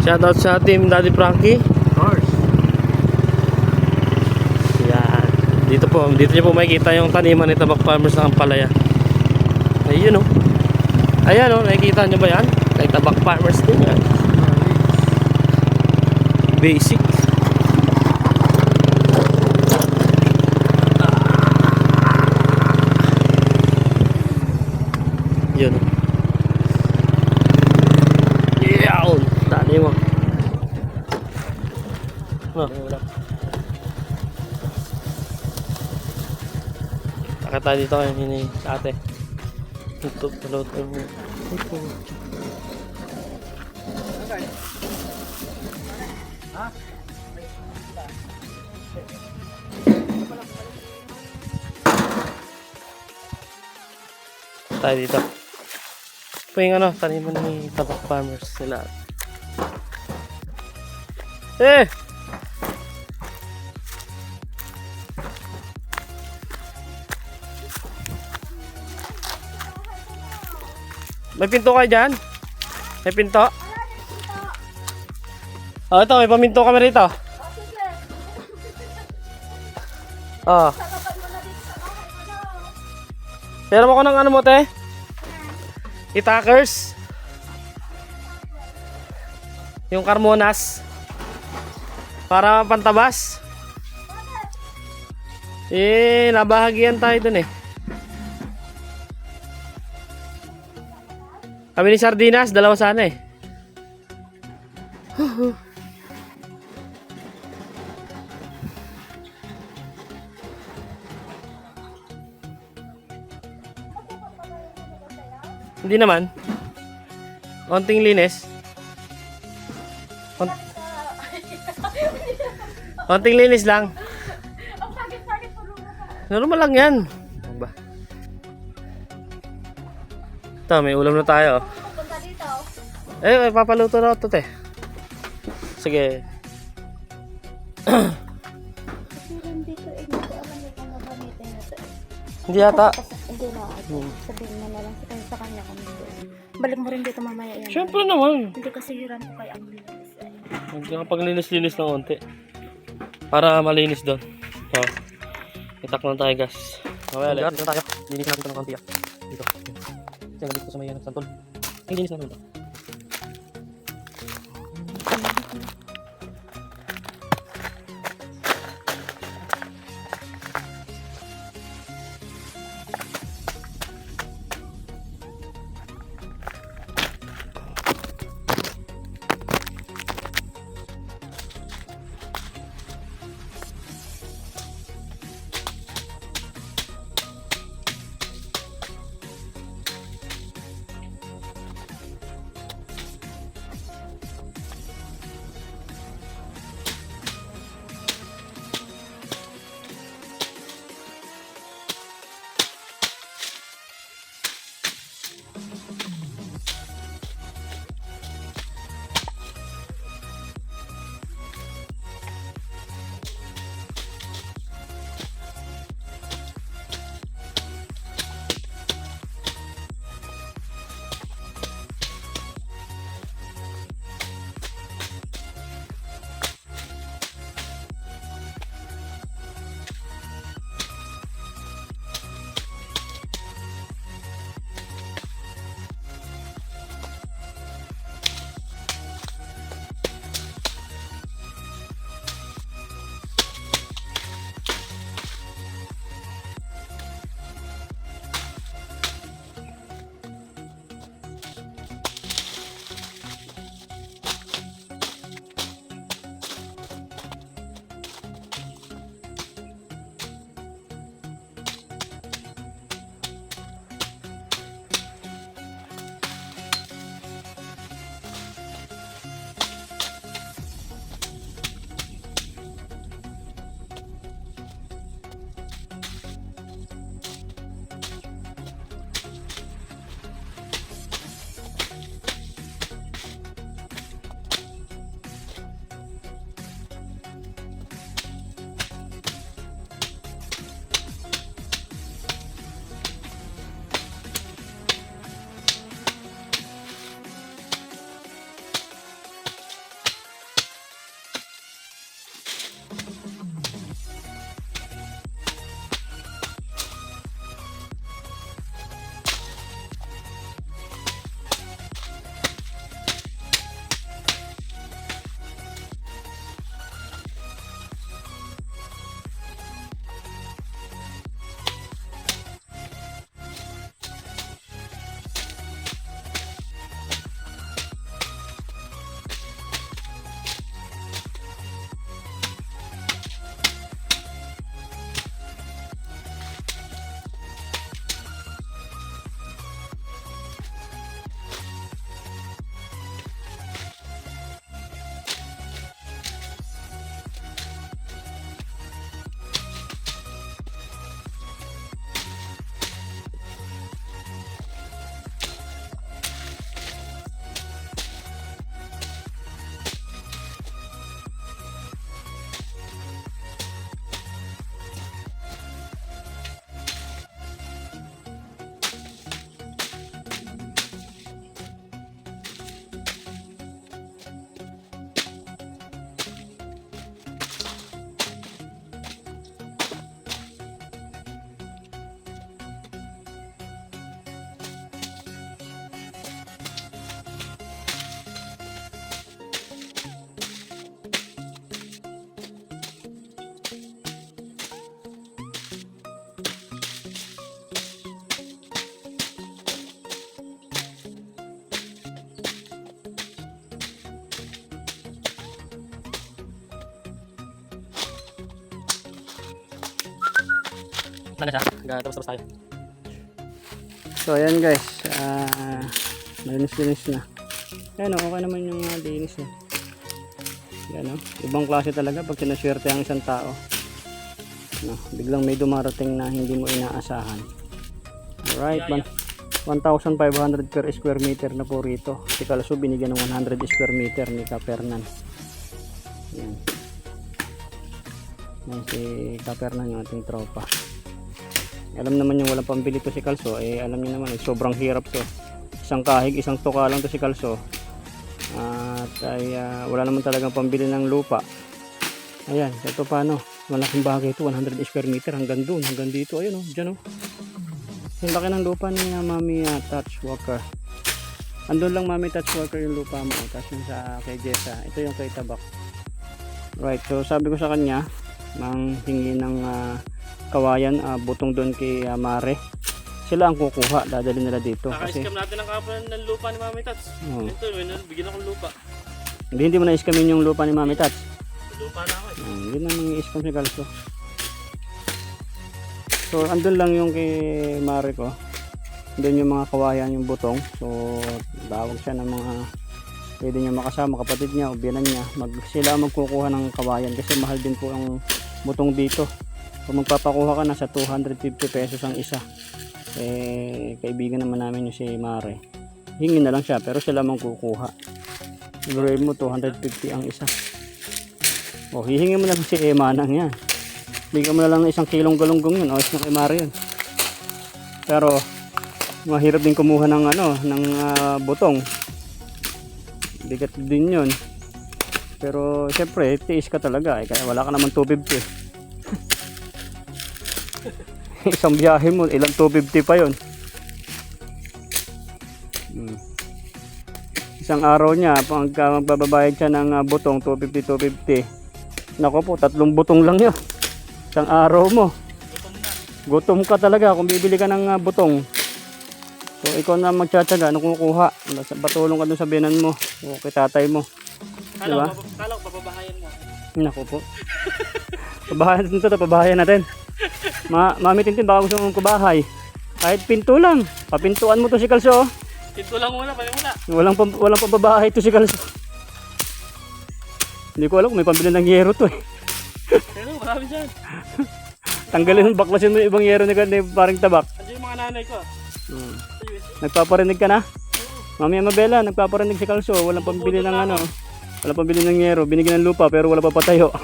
Shoutout sa team Daddy Frankie. Of course. Yan. Dito niyo po makikita yung taniman ni Tabak Farmers ng Ampalaya. Ayun oh. Ayan oh, nakikita niyo ba yan? Kay Tabak Farmers din yan. Basic. Yun. Yeah! Dali mo. Taka tayo dito kayo hini sa ate. Ito, paluto mo. Ito. Tayo dito. Ito yung ano, taniman ni Tabak Farmers sila. Eh! May pinto kayo dyan? May pinto? Oh, ito, may paminto kami rito. Oh. Pero mo ko ng ano mo, te? Itakers. Yung Carmonas. Para pantabas. Eh, nabahagian tayo dun eh. Kami ni Sardinas, dalawa sana eh. Hindi naman. Konting linis. Konting linis lang. Normal lang yan. Ba? Ito, may ulam na tayo. Eh, papaluto na ito, te. Sige. Hindi yata. Hindi na. Sabihin mo na lang sa kanya kung hindi. Balik mo rin dito mamaya yan. Siyempre naman. Hindi kasi hiram ko kay ang linis. Magkakapaglinis-linis ng konti. Para malinis doon. So, itak lang tayo, guys. Okay, ulit. Dito tayo. Linis natin ito ng konti. Dito. Kasi dito sa may santol. Ay, linis natin ito. na siya. Tapos tayo. So ayan guys, malinis-linis na. Ayan o, okay naman yung linis eh. Yan o, ibang klase talaga pag sinaswerte ang isang tao. No, biglang may dumarating na hindi mo inaasahan. Alright, 1,500 per square meter na po rito. Si Kalso binigyan ng 100 square meter ni Kapernan. Yan. Yan si Kapernan yung ating tropa. Alam naman yung walang pambili to si Kalso, eh alam niyo naman, eh, sobrang hirap to. Isang kahig, isang tuka lang to si Kalso. At ay wala naman talagang pambili ng lupa. Ayan, ito paano? Malaking bagay ito, 100 square meter hanggang doon, hanggang dito. Ayun o, dyan o. Yung laki ng lupa ni Mami Touch Walker. Andun lang Mami Touch Walker yung lupa mo. Tapos yung sa kay Jessa, ito yung kay Tabak. Right, so sabi ko sa kanya, manghingi ng kawayan, butong doon kay Mare. Sila ang kukuha, dadali nila dito. Naka-scam natin ang kapal ng lupa ni Mami Tats. Ito, bigyan akong lupa. Hindi mo na-scamin yung lupa ni Mami Touch. Lupa na ako eh. Yun ang mga i-scam si Kalso. So andun lang yung kay Mare ko. Andun yung mga kawayan, yung butong. So tawag siya ng mga pwede niya makasama, kapatid niya o biyanan niya. Sila magkukuha ng kawayan kasi mahal din po ang butong dito. Kung magpapakuha ka na sa 250 pesos ang isa, eh kaibigan naman namin yung si Mare. Hingi na lang siya pero sila magkukuha. Siguro mo 250 ang isa. O hihingi mo na lang si Manang yan. Bigyan mo na lang ng 1 kilong galunggong yun. Ayos na kay Mare yun. Pero mahirap din kumuha ng ng butong. Bigat din yun. Pero syempre tiis ka talaga eh. Kaya wala ka naman 250. Isang biyahe mo ilang 250 pa yun. Isang araw niya pag magbabayad siya ng butong 250. Nako po, 3 butong lang yun. Isang araw mo. Gutom ka talaga kung bibili ka ng butong. So ikaw na magtsatsaga, ano kukuha? Patulong ka dun sa binan mo o kay tatay mo. Diba? Kala ko papabahayan mo. Nako po. Pabahayan natin ito, pabahayan natin. Mami Tintin, baka gusto mong pabahay. Kahit pinto lang. Papintuan mo to si Kalso. Pinto lang muna, palimula. Walang pababahay to si Kalso. Hindi ko alam kung may pambili ng yero to eh. Pero marami dyan. Tanggalin mo, baklasin mo yung ibang yero ni parang Tabak. Andiyan yung mga nanay ko. Nagpaparinig ka na? Mami Amabela, nagpaparinig si Kalso. Walang pambili ng walang pambili ng yero. Binigyan ng lupa pero wala pa patayo.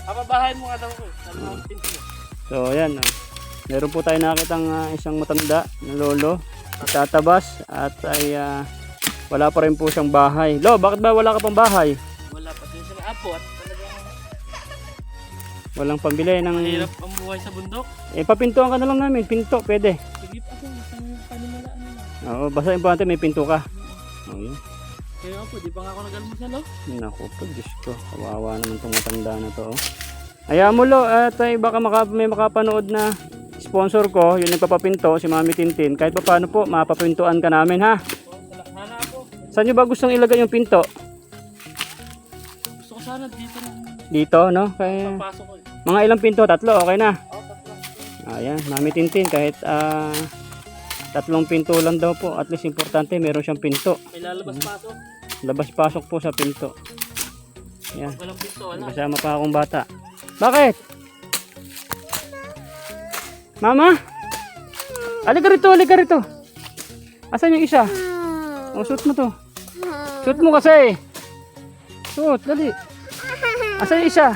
Papabahayan mo nga daw ko. So ayan. Meron po tayo nakitang isang matanda na lolo. Tatabas at ay wala pa rin po siyang bahay. Lo, bakit ba wala ka pang bahay? Wala pa din sa apo at talagang Walang pambili ng... mahirap ang buhay sa bundok. Eh, papintuan ka na lang namin. Pinto, pwede. Sige pa po, isang panimulaan na lang. Oo, basta importante may pinto ka. Oh, yun. Kaya po, di pa nga ako nag-almusal, oh. Naku po, Diyos ko. Kawawa naman itong matanda na to. Oh. Ayaw mo, Lo. At ay, baka may makapanood na sponsor ko. Yung nagpapapinto, si Mami Tintin. Kahit pa paano po, mapapintuan ka namin, ha? Sana po. Saan nyo ba gustong ilagay yung pinto? Gusto ko sana dito na Dito, no? Kaya, papasok ko. mga ilang pinto? 3, okay na. Oh, tatlo. Ayan, Mami Tintin. Kahit 3 pinto lang daw po. At least importante, meron siyang pinto. May lalabas-pasok. Labas-pasok po sa pinto. Ayan. Walang pinto, wala. Kasama pa akong bata. Bakit? Mama? Halika rito, halika rito. Asan yung isa? Oh, suot mo to. Suot mo kasi. Suot, dali. Asan yung isa?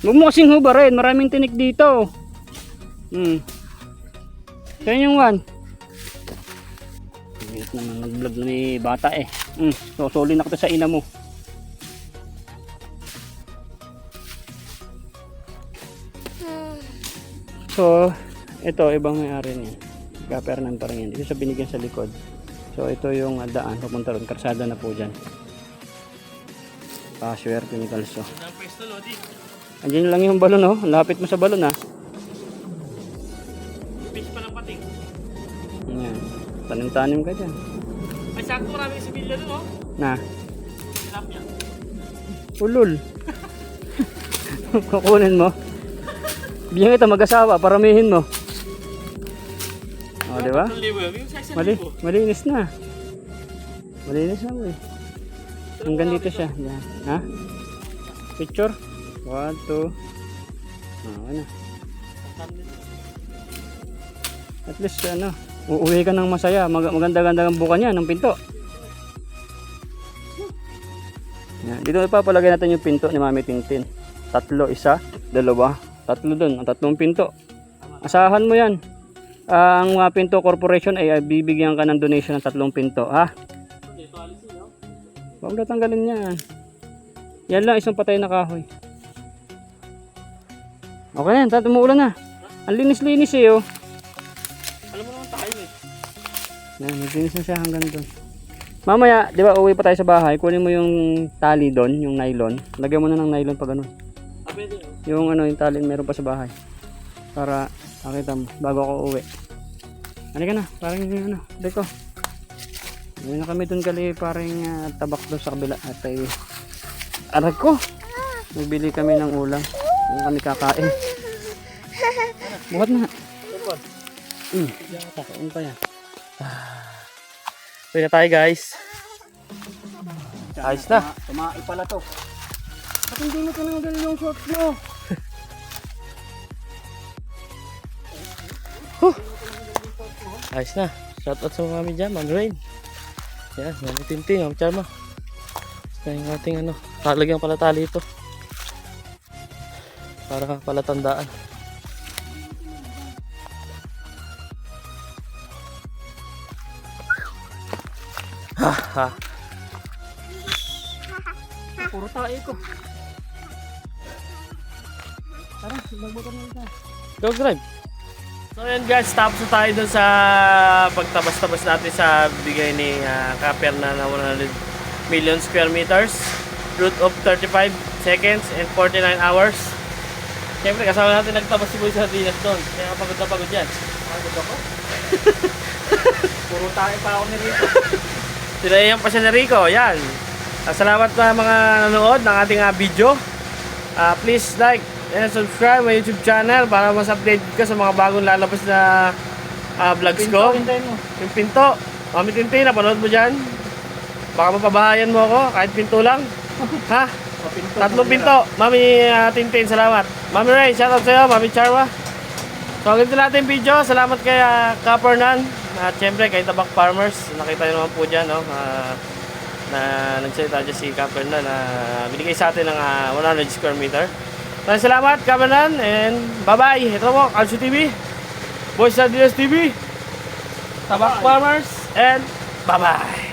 Huwag mo kasing hubarin. Maraming tinik dito. Kaya yung one. Bigat naman nag-vlog na may bata eh. Sosoli na kita sa ina mo. So, ito, ibang may-ari niya. Kapernan pa rin yan. Ito sa binigyan sa likod. So, ito yung daan. Papunta ron. Karsada na po dyan. Paswerte ni Kalso. Ang pwesto, Lodi. Andiyan lang yung balon, oh. Lapit mo sa balon, ha. Fish pa ng pating. Yan. Tanim-tanim ka dyan. Ay, sakto maraming sibilya doon, oh. Na. Tilapia. Ulul. Kukunin mo. Bigyan kita mag-asawa, paramihin mo. O, di ba? Malinis na. Malinis na mo eh. Hanggang dito siya. Yan. Ha? Picture? 1, 2. Ano? At least ano, uuwi ka ng masaya. Maganda-ganda ang buka niya ng pinto. Yan. Dito ipapalagay natin yung pinto ni Mami Tintin. 3, 1, 2, 3 doon. 3 pinto. Asahan mo yan. Ang Pinto Corporation ay bibigyan ka ng donation ng 3 pinto. Ha? Huwag na tanggalin yan. Yan lang, isang patay na kahoy. Okay na, umuulan na. Ang linis-linis eh oh. Alam mo naman tayo eh. Yan, naglinis na siya hanggang doon. Mamaya, di ba uwi pa tayo sa bahay, kunin mo yung tali doon, yung nylon. Lagyan mo na ng nylon pa ganun. Pwede oh. Yung ano, yung tali meron pa sa bahay. Para makita mo, bago ako uwi. Halika na, parang yung ano, deko. Hindi na kami doon kali, parang tabak doon sa kabila. At ay, aray ko! Nagbili kami ng ulam. Yung kami kakain. Buhat na. Kakain pa yan. Pwede na tayo guys. Ayos na. Tumae pala to. Ba't hindi mo tinanggal yung shorts mo? Ayos na. Shoutout sa mga dyan, Ma'am Rain. Yan, Mami Tintin, Ma'am Charma. Basta yung ating ano, talagyan pala tali ito. Para palatandaan. Ha ha. Puro tae ko. Tara, magbutan na tayo. Go drive. So yan guys, tapos na tayo dun sa pagtabas-tabas natin sa bigay ni Kaper na 100 million square meters, route of 35 seconds and 49 hours. Siyempre kasama natin nagtabas si Boy Sardinas doon. Kaya pagod na pagod yan. Pagod ako. Puro tae pa ako ni Rico. Sinayan pa siya ni Rico. Yan. Salamat na mga nanonood ng ating video. Please like and subscribe my YouTube channel para mas update ka sa mga bagong lalabas na vlogs ko. Yung pinto. Mami Tintin, napanood mo dyan? Baka mapabahayan mo ako kahit pinto lang. Ha? 3 pinto. Mami Tintin, salamat. Mami Ray, shoutout sa'yo. Mami Charwa. So, ganito natin yung video. Salamat kay Kapernan. At syempre kay Tabak Farmers. Nakita nyo naman po dyan, no? Na nagsalita dyan si Kapernan na binigay sa atin ng 100 square meter. Maraming salamat, Kapernan. And bye-bye. Ito mo, Calcio TV. Boy Sardinas TV. Tabak Farmers. And bye-bye.